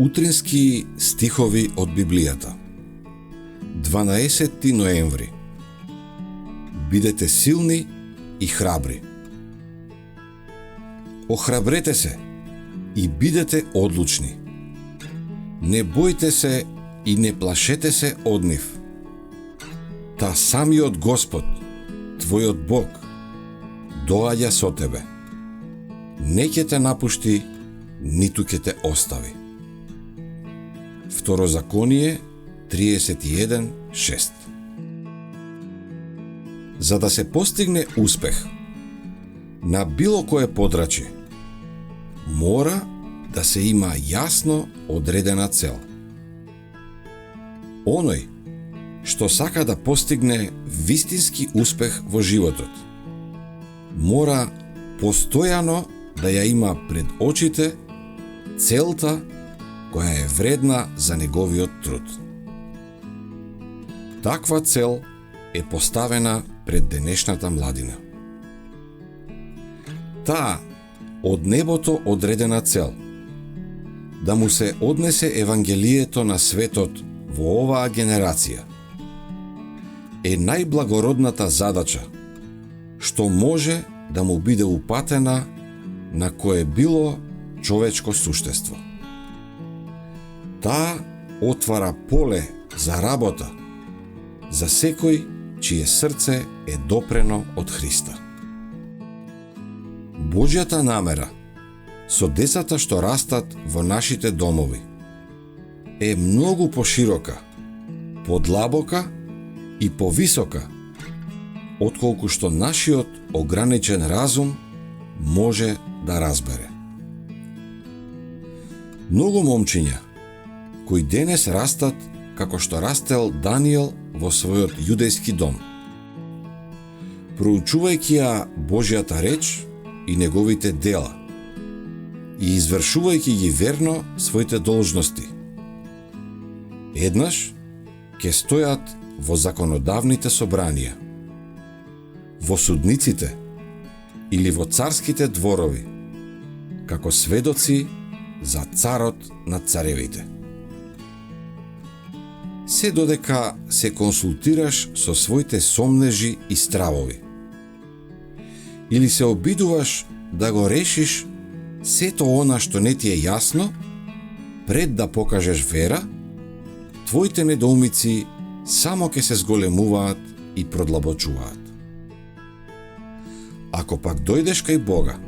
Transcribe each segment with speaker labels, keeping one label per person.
Speaker 1: Утрински стихови од Библијата. 12 ноември. Бидете силни и храбри. Охрабрете се и бидете одлучни. Не бојте се и не плашете се од нив. Та самиот Господ, твојот Бог, доаѓа со тебе. Не ќе те напушти, ниту ќе те остави. Второзаконие 31:6. За да се постигне успех на било кое подрачје, мора да се има јасно одредена цел. Оној што сака да постигне вистински успех во животот, мора постојано да ја има пред очите целта која е вредна за неговиот труд. Таква цел е поставена пред денешната младина. Таа од небото одредена цел да му се однесе евангелието на светот во оваа генерација е најблагородната задача што може да му биде упатена на кое било човечко суштество. Таа отвара поле за работа за секој чие срце е допрено од Христа. Божјата намера со децата што растат во нашите домови е многу поширока, подлабока и повисока отколку што нашиот ограничен разум може да разбере. Многу момчиња кои денес растат како што растел Даниел во својот јудејски дом, проучувајќи ја Божјата реч и неговите дела и извршувајќи ги верно своите должности, еднаш ќе стојат во законодавните собранија, во судниците или во царските дворови, како сведоци за царот над царевите. Се додека се консултираш со своите сомнежи и стравови, или се обидуваш да го решиш сето она што не ти е јасно, пред да покажеш вера, твоите недоумици само ќе се зголемуваат и продлабочуваат. Ако пак дојдеш кај Бога,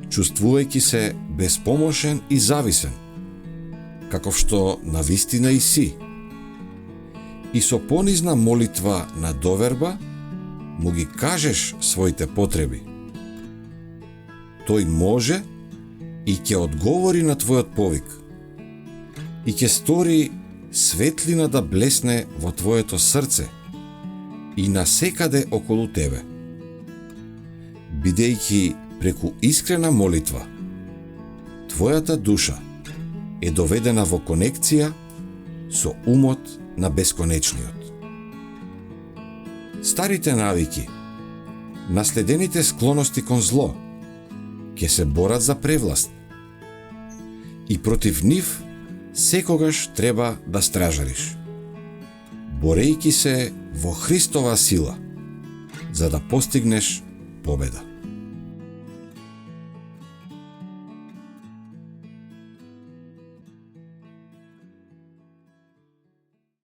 Speaker 1: чувствувајќи се безпомошен и зависен, каков што навистина и си, и со понизна молитва на доверба му ги кажеш своите потреби, тој може и ќе одговори на твојот повик и ќе стори светлина да блесне во твоето срце и насекаде околу тебе, бидејќи преку искрена молитва твојата душа е доведена во конекција со умот на бесконечниот. Старите навики, наследените склоности кон зло, ќе се борат за превласт и против нив секогаш треба да стражариш, борејќи се во Христова сила, за да постигнеш победа.